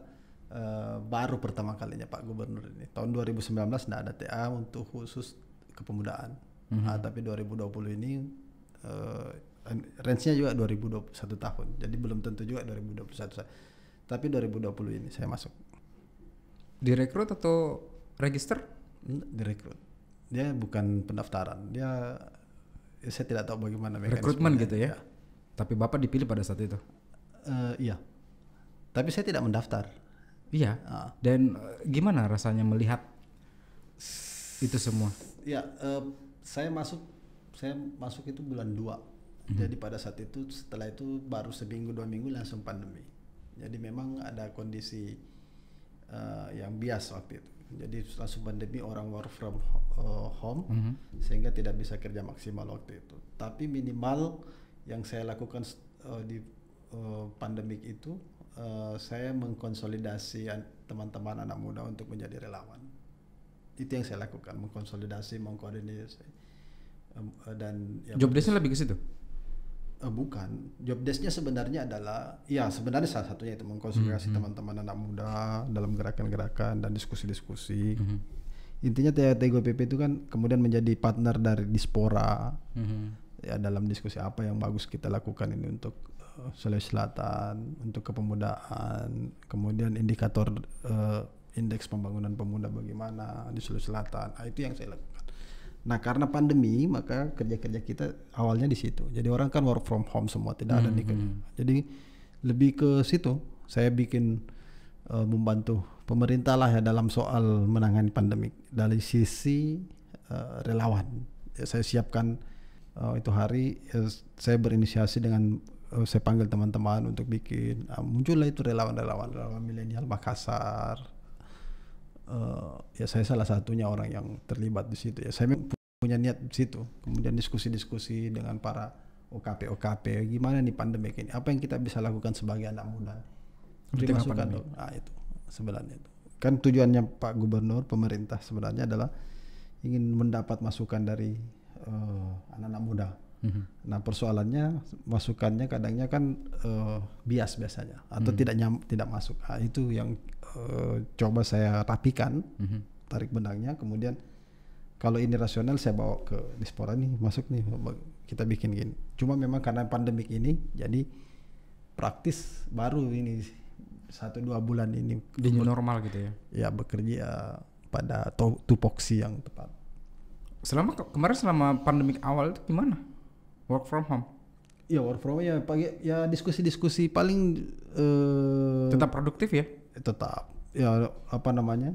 baru pertama kalinya Pak Gubernur ini. Tahun 2019 tidak ada TA untuk khusus kepemudaan. Tapi 2020 ini range-nya juga 2021 tahun. Jadi belum tentu juga 2021. Tapi 2020 ini saya masuk. Direkrut atau register? Direkrut. Dia bukan pendaftaran. Saya tidak tahu bagaimana mekanismenya. Rekrutmen gitu ya? Tapi Bapak dipilih pada saat itu? Iya. Tapi saya tidak mendaftar. Iya. Dan gimana rasanya melihat itu semua? Ya, saya masuk itu bulan 2. Jadi pada saat itu, setelah itu baru seminggu 2 minggu langsung pandemi. Jadi memang ada kondisi yang bias waktu itu. Jadi langsung pandemi, orang work from home, sehingga tidak bisa kerja maksimal waktu itu. Tapi minimal yang saya lakukan di pandemik itu, saya mengkonsolidasi teman-teman anak muda untuk menjadi relawan. Itu yang saya lakukan, mengkonsolidasi, mengkoordinasi. Dan job desk-nya lebih ke situ? Bukan, job desk-nya sebenarnya adalah, ya sebenarnya salah satunya itu mengkonsolidasi teman-teman anak muda dalam gerakan-gerakan dan diskusi-diskusi. Intinya TGPP itu kan kemudian menjadi partner dari Dispora, ya dalam diskusi apa yang bagus kita lakukan ini untuk Sulawesi Selatan, untuk kepemudaan, kemudian indikator indeks pembangunan pemuda bagaimana di Sulawesi Selatan. Itu yang saya lakukan. Nah, karena pandemi maka kerja-kerja kita awalnya di situ. Jadi orang kan work from home semua, tidak ada nih. Jadi lebih ke situ. Saya bikin membantu pemerintah lah ya dalam soal menangani pandemi dari sisi relawan. Ya, saya siapkan itu hari saya berinisiasi dengan saya panggil teman-teman untuk bikin muncullah itu relawan milenial Makassar. Ya saya salah satunya orang yang terlibat di situ ya. Saya punya niat di situ. Kemudian diskusi-diskusi dengan para OKP gimana nih pandemi ini. Apa yang kita bisa lakukan sebagai anak muda? Beri masukan dong. Itu sebenarnya itu. Kan tujuannya Pak Gubernur, pemerintah sebenarnya adalah ingin mendapat masukan dari anak-anak muda. Nah persoalannya masukannya kadangnya kan bias biasanya atau tidak masuk. Itu yang coba saya rapikan, tarik benangnya, kemudian kalau ini rasional saya bawa ke Dispora nih, masuk nih, kita bikin gini. Cuma memang karena pandemik ini jadi praktis baru ini 1-2 bulan ini di new normal gitu ya. Ya bekerja pada tupoksi yang tepat. Kemarin selama pandemik awal itu gimana? Work from home? Ya work from home ya pagi ya diskusi-diskusi paling tetap produktif ya? Tetap. Ya apa namanya?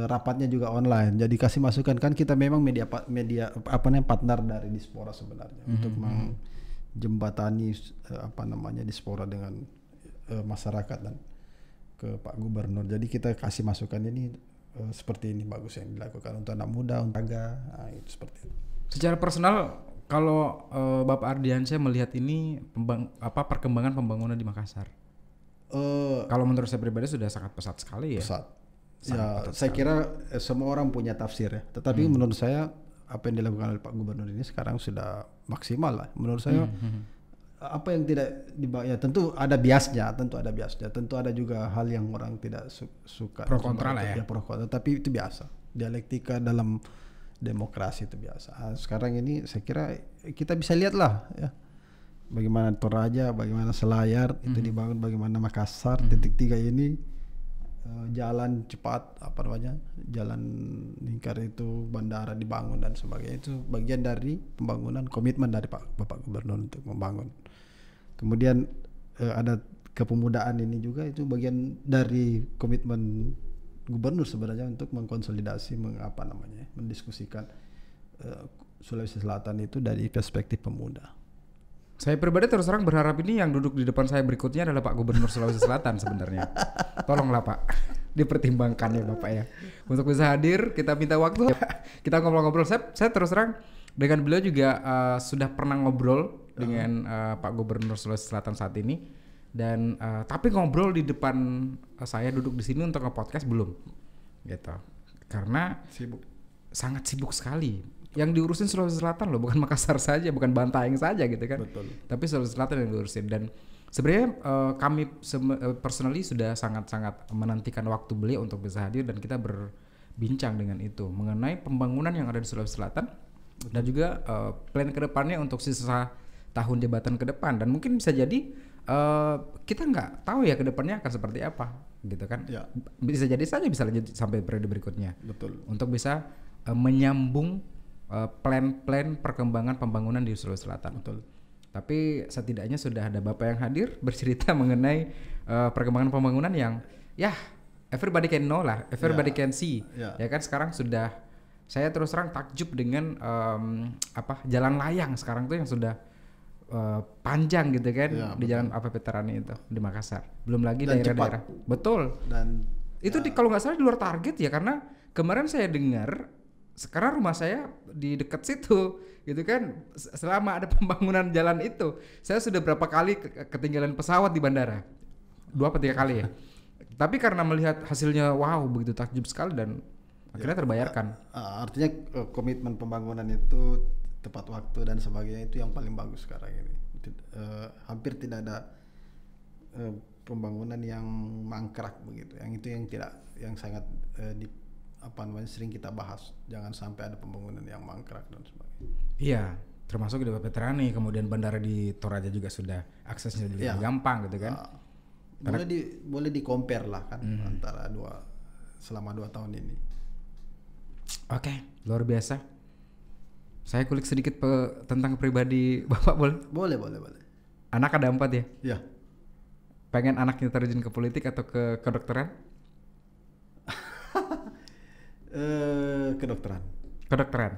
Rapatnya juga online. Jadi kasih masukan, kan kita memang media apa namanya partner dari Dispora sebenarnya untuk menjembatani apa namanya Dispora dengan masyarakat dan ke Pak Gubernur. Jadi kita kasih masukan ini seperti ini bagus yang dilakukan untuk anak muda, untuk agak itu seperti itu. Secara personal kalau Bapak Ardiansyah melihat ini perkembangan pembangunan di Makassar, kalau menurut saya pribadi sudah sangat pesat sekali ya. Pesat. Saya kira semua orang punya tafsir ya. Tetapi menurut saya apa yang dilakukan oleh Pak Gubernur ini sekarang sudah maksimal lah. Menurut saya apa yang tidak ya tentu ada biasnya, tentu ada juga hal yang orang tidak suka. Pro kontra lah ya. Pro kontra, tapi itu biasa. Dialektika dalam demokrasi itu biasa. Sekarang ini saya kira kita bisa lihat lah ya, bagaimana Toraja, bagaimana Selayar itu dibangun, bagaimana Makassar titik 3 ini jalan cepat apa namanya, jalan lingkar itu, bandara dibangun dan sebagainya, itu bagian dari pembangunan, komitmen dari Bapak Gubernur untuk membangun. Kemudian ada kepemudaan ini juga, itu bagian dari komitmen Gubernur sebenarnya untuk mengkonsolidasi mendiskusikan Sulawesi Selatan itu dari perspektif pemuda. Saya pribadi terus terang berharap ini yang duduk di depan saya berikutnya adalah Pak Gubernur Sulawesi Selatan sebenarnya. Tolonglah Pak, dipertimbangkan ya Bapak ya. Untuk bisa hadir, kita minta waktu, kita ngobrol-ngobrol. Saya terus terang dengan beliau juga sudah pernah ngobrol dengan Pak Gubernur Sulawesi Selatan saat ini. Dan tapi ngobrol di depan saya duduk di sini untuk nge-podcast belum, gitu. Karena sangat sibuk sekali. Yang diurusin Sulawesi Selatan loh, bukan Makassar saja, bukan Bantaeng saja gitu kan. Betul. Tapi Sulawesi Selatan yang diurusin. Dan sebenarnya kami personally sudah sangat-sangat menantikan waktu beliau untuk bisa hadir dan kita berbincang dengan itu mengenai pembangunan yang ada di Sulawesi Selatan. Betul. Dan juga plan kedepannya untuk sisa tahun jabatan ke depan, dan mungkin bisa jadi kita nggak tahu ya kedepannya akan seperti apa gitu kan ya. Bisa jadi saja bisa lanjut sampai periode berikutnya. Betul. Untuk bisa menyambung plan-plan perkembangan pembangunan di Sulawesi Selatan. Betul. Tapi setidaknya sudah ada Bapak yang hadir bercerita mengenai perkembangan pembangunan yang ya everybody can know lah, everybody can see. Ya kan, sekarang sudah, saya terus terang takjub dengan jalan layang sekarang tuh yang sudah panjang gitu kan ya, di jalan Veterani itu di Makassar. Belum lagi daerah-daerah. Betul. Dan itu kalau nggak salah di luar target ya, karena kemarin saya dengar sekarang rumah saya di dekat situ gitu kan. Selama ada pembangunan jalan itu, saya sudah berapa kali ketinggalan pesawat di bandara. 2 atau 3 kali ya. Tapi karena melihat hasilnya wow begitu takjub sekali dan akhirnya terbayarkan. Artinya komitmen pembangunan itu tepat waktu dan sebagainya itu yang paling bagus sekarang ini. Hampir tidak ada pembangunan yang mangkrak begitu. Yang itu yang sangat sering kita bahas. Jangan sampai ada pembangunan yang mangkrak dan sebagainya. Iya, termasuk di Veterani, kemudian bandara di Toraja juga sudah aksesnya lebih gampang gitu kan. Boleh di compare lah kan antara selama 2 tahun ini. Oke, luar biasa. Saya kulik sedikit tentang pribadi Bapak boleh? Boleh. Anak ada 4 ya? Iya. Pengen anaknya terjun ke politik atau ke kedokteran? Kedokteran.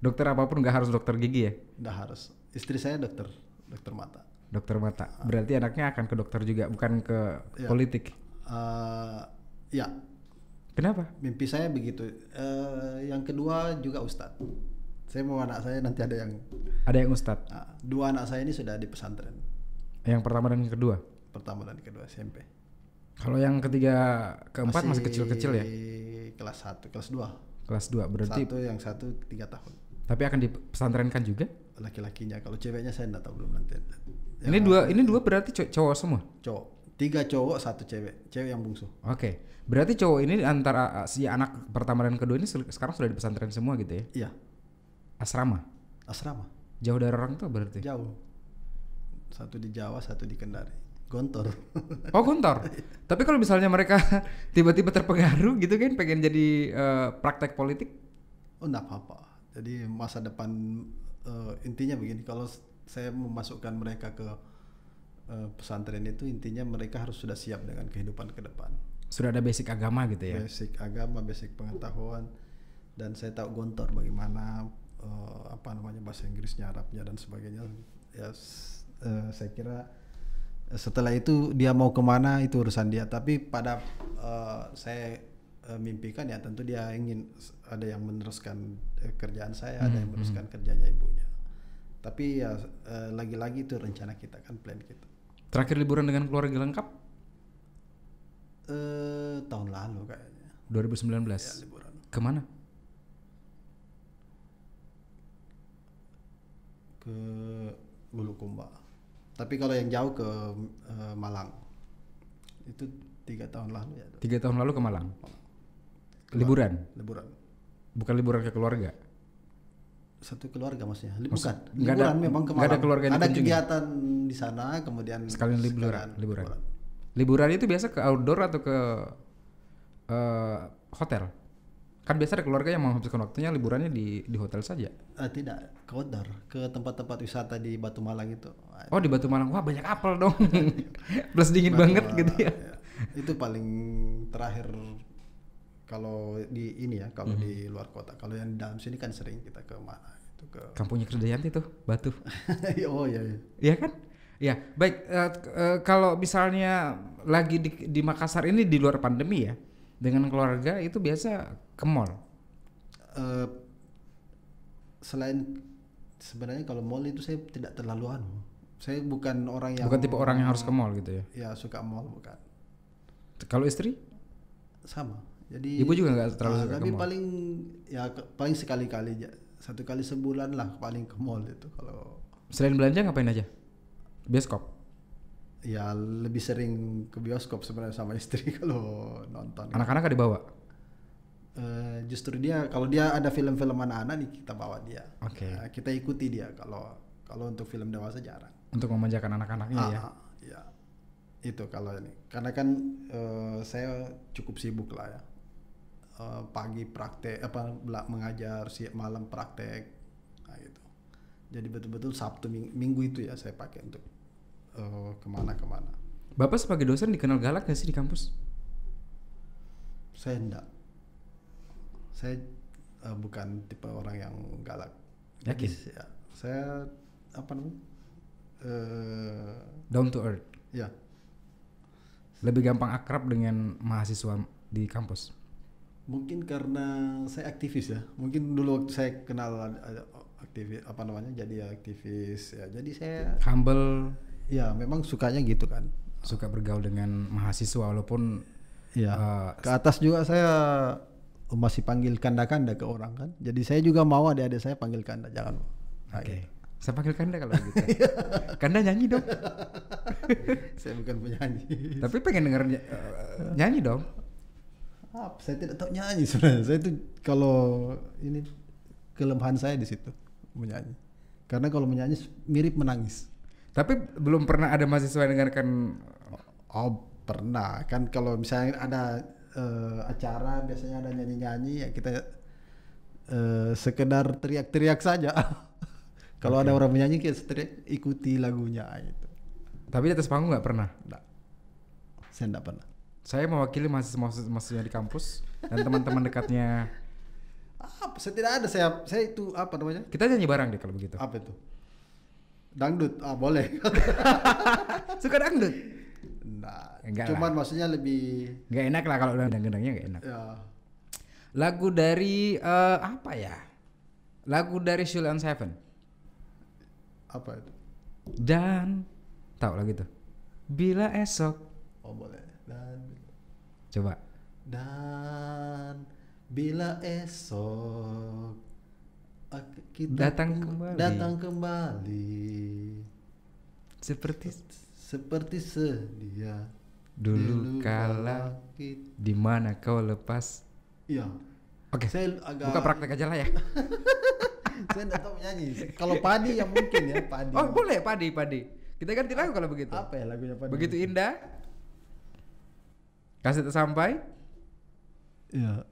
Dokter apapun, nggak harus dokter gigi ya? Nggak harus. Istri saya dokter mata. Dokter mata. Berarti anaknya akan ke dokter juga, bukan ke politik? Ya. Kenapa? Mimpi saya begitu. Yang kedua juga ustadz. Saya mau anak saya nanti ada yang ustadz. 2 anak saya ini sudah di pesantren. Yang pertama dan yang kedua? Pertama dan kedua SMP. Kalau yang ketiga, keempat masih kecil-kecil ya? Kelas 1, kelas 2. Kelas 2 berarti. Yang satu 3 tahun. Tapi akan dipesantrenkan juga? Laki-lakinya. Kalau ceweknya saya enggak tahu belum nanti. Ini dua berarti cowok semua? Cowok. 3 cowok, 1 cewek. Cewek yang bungsu. Oke. Berarti cowok ini antara si anak pertama dan kedua ini sekarang sudah di pesantren semua gitu ya? Iya. Asrama. Jauh dari orang tua berarti? Jauh. 1 di Jawa, 1 di Kendari. Gontor. Oh, Gontor. Tapi kalau misalnya mereka tiba-tiba terpengaruh gitu kan, pengen jadi praktek politik? Oh, enggak apa-apa. Jadi masa depan intinya begini, kalau saya memasukkan mereka ke pesantren itu, intinya mereka harus sudah siap dengan kehidupan ke depan. Sudah ada basic agama gitu ya? Basic agama, basic pengetahuan. Dan saya tahu Gontor bagaimana bahasa Inggrisnya, Arabnya dan sebagainya. Ya, saya kira setelah itu dia mau kemana itu urusan dia. Tapi pada saya mimpikan ya tentu dia ingin ada yang meneruskan kerjaan saya, ada yang meneruskan kerjanya ibunya. Tapi ya lagi-lagi itu rencana kita kan, plan kita. Terakhir liburan dengan keluarga lengkap? Tahun lalu kayaknya. 2019. Ya, liburan. Kemana? Ke Bulukumba. Tapi kalau yang jauh ke Malang. Itu 3 tahun lalu ya. 3 tahun lalu ke Malang. Liburan. Bukan liburan ke keluarga. Satu keluarga maksudnya. Maksud- Bukan. nggak ada- Liburan memang ke nggak ada Malang. keluarga yang Ada dikunjungi? kegiatan di sana kemudian Sekalian liburan. liburan. Liburan itu biasa ke outdoor atau ke hotel? Kan biasa ada keluarga yang menghabiskan waktunya liburannya di hotel saja. Tidak, ke outdoor, ke tempat-tempat wisata di Batu Malang itu. Oh di Batu Malang, wah banyak apel dong. Plus dingin Batu banget Malang, gitu ya. Itu paling terakhir kalau di ini ya, kalau di luar kota. Kalau yang di dalam sini kan sering kita ke mana? Itu ke Kampungnya Krisdayanti tuh, Batu. Oh iya, iya. Iya kan? Ya, baik. Kalau misalnya lagi di Makassar ini di luar pandemi ya, dengan keluarga itu biasa ke mall. Eh, Selain sebenarnya kalau mall itu saya tidak terlalu saya bukan orang yang Bukan tipe orang yang harus ke mall gitu ya. Ya suka mall bukan. Kalau istri? Sama. Jadi Ibu juga nggak terlalu suka ke tapi mall? paling ya paling sekali-kali aja. 1 kali sebulan lah paling ke mall itu kalau Selain belanja ngapain aja? Bioskop. ya lebih sering ke bioskop sebenarnya sama istri kalau nonton. Anak-anak nggak dibawa? Justru dia kalau dia ada film-film anak-anak nih kita bawa dia. Oke. Kita ikuti dia kalau untuk film dewasa jarang. Untuk memanjakan anak-anaknya ya. Ya. Itu kalau ini. Karena kan saya cukup sibuk lah ya. Pagi praktek mengajar, malam praktek. Nah, gitu. Jadi betul-betul Sabtu Minggu itu ya saya pakai untuk kemana-kemana. Bapak sebagai dosen dikenal galak nggak sih di kampus? Saya enggak. Saya bukan tipe orang yang galak. Yakin? Jadi, ya, saya apa namanya? Down to earth. Ya. Lebih gampang akrab dengan mahasiswa di kampus. Mungkin karena saya aktivis ya. Mungkin dulu waktu saya kenal aktivis jadi aktivis ya. Jadi saya Humble, ya memang sukanya gitu kan. suka bergaul dengan mahasiswa walaupun Ya. Ke atas juga saya masih panggil kanda-kanda ke orang kan. Jadi saya juga mau adik-adik saya panggil kanda, jangan. Oke. Saya panggil Kanda kalau gitu. Kanda nyanyi dong. Saya bukan penyanyi. Tapi pengen denger nyanyi dong. Saya tidak tahu nyanyi sebenarnya. Saya itu kalau ini kelemahan saya di situ menyanyi. Karena kalau menyanyi mirip menangis. Tapi belum pernah ada mahasiswa yang dengarkan. Oh pernah kan kalau misalnya ada acara biasanya ada nyanyi-nyanyi ya kita sekedar teriak-teriak saja. Kalau ada orang menyanyi kita teriak ikuti lagunya gitu. Tapi di atas panggung nggak pernah. Nggak. Saya nggak pernah. Saya mewakili mahasiswa di kampus dan teman-teman dekatnya. Saya tidak ada. Saya itu apa namanya? Kita nyanyi bareng deh kalau begitu. Apa itu? Dangdut. Boleh. Suka dangdut? Nah, Enggak cuman lah. maksudnya lebih Nggak enak lah kalau gendang-gendangnya nggak enak. ya Lagu dari apa ya? Lagu dari Sheila on Seven. apa itu? Dan tahu lagi tuh. Bila esok. Oh boleh. Coba. Dan bila esok kita datang kembali seperti sedia dulu kala di mana kau lepas. Iya. Oke. Saya agak Buka praktek aja lah ya. saya tidak tahu nyanyi. Kalau Padi ya mungkin ya Padi. Oh boleh Padi. Kita ganti lagu kalau begitu. Apa ya lagunya Padi? Begitu indah. Kasih sampai. Iya.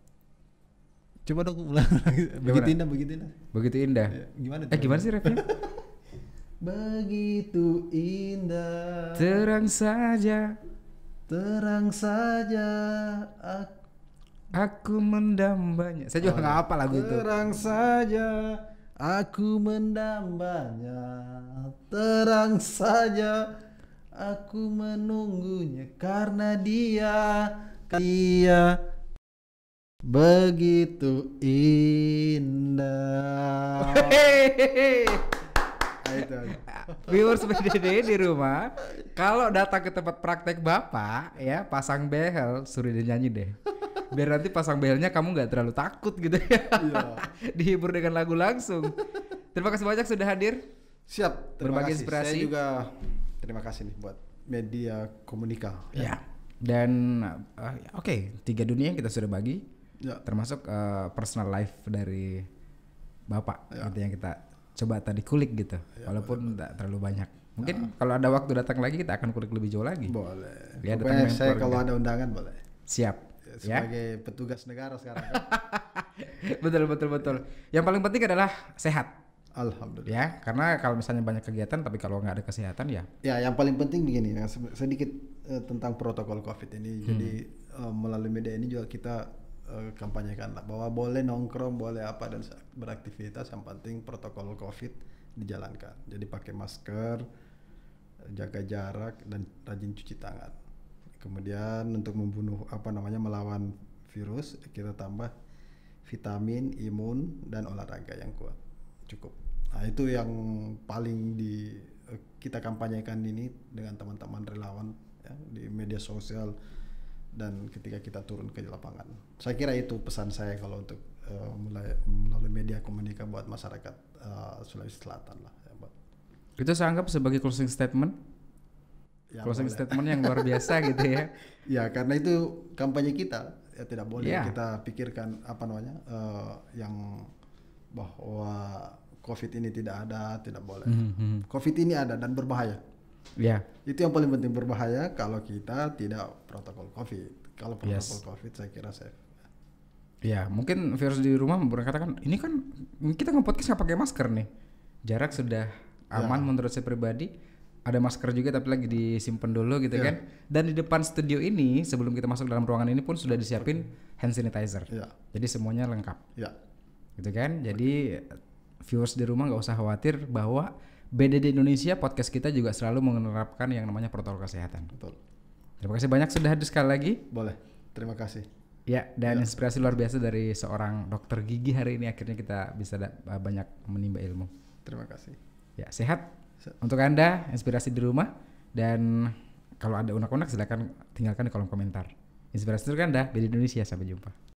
Coba dong ulang lagi. Begitu indah. Begitu indah. Ya, gimana? Gimana sih refnya? Begitu indah. Terang saja aku mendambanya. Saya juga nggak apa lagu itu. Terang saja aku mendambanya. Terang saja aku menunggunya karena dia begitu indah. Viewers BDD di rumah, kalau datang ke tempat praktek Bapak ya, pasang behel, suruh dia nyanyi deh. Biar nanti pasang behelnya kamu nggak terlalu takut gitu ya. Iya. Dihibur dengan lagu langsung. Terima kasih banyak sudah hadir. Siap, terima Berbagi kasih. inspirasi. Saya juga terima kasih nih buat media komunika. Ya. Dan oke, 3 dunia yang kita sudah bagi. Ya. termasuk personal life dari Bapak gitu yang kita coba tadi kulik gitu, walaupun tidak terlalu banyak. Mungkin kalau ada waktu datang lagi kita akan kulik lebih jauh lagi. Boleh. Ya, Pokoknya datang saya keluarga. kalau ada undangan boleh. Siap. Ya. Sebagai petugas negara sekarang kan. Betul. Yang paling penting adalah sehat. Alhamdulillah. Ya, karena kalau misalnya banyak kegiatan tapi kalau nggak ada kesehatan ya. Ya, yang paling penting begini, sedikit tentang protokol COVID ini. Jadi melalui media ini juga kita kampanyekan lah bahwa boleh nongkrong, boleh apa dan beraktivitas, yang penting protokol COVID dijalankan. Jadi pakai masker, jaga jarak dan rajin cuci tangan. Kemudian untuk membunuh melawan virus kita tambah vitamin, imun dan olahraga yang kuat. Cukup. Nah, itu yang paling kita kampanyekan ini dengan teman-teman relawan ya, di media sosial dan ketika kita turun ke lapangan. Saya kira itu pesan saya kalau untuk melalui media komunikasi buat masyarakat Sulawesi Selatan lah ya, Pak. Itu saya anggap sebagai closing statement. Ya, Closing boleh. statement yang luar biasa gitu ya. Ya, karena itu kampanye kita ya, tidak boleh Ya. kita pikirkan yang bahwa COVID ini tidak ada, tidak boleh. COVID ini ada dan berbahaya. Ya. Itu yang paling penting, berbahaya kalau kita tidak protokol COVID. Kalau protokol COVID saya kira safe. Ya, mungkin virus di rumah berkatakan ini kan kita nge-podcast nggak pakai masker nih. Jarak sudah aman menurut saya pribadi. Ada masker juga tapi lagi disimpan dulu gitu kan. Dan di depan studio ini sebelum kita masuk dalam ruangan ini pun sudah disiapin hand sanitizer. Ya. Jadi semuanya lengkap. Ya. Gitu kan. Jadi viewers di rumah nggak usah khawatir bahwa BDD Indonesia podcast kita juga selalu menerapkan yang namanya protokol kesehatan. Betul. Terima kasih banyak sudah hadir sekali lagi. Boleh. Terima kasih. Ya, dan inspirasi luar biasa dari seorang dokter gigi hari ini akhirnya kita bisa banyak menimba ilmu. Terima kasih. Ya, sehat untuk Anda, inspirasi di rumah, dan kalau ada unek-unek silakan tinggalkan di kolom komentar. Inspirasi untuk Anda, BDD Indonesia, sampai jumpa.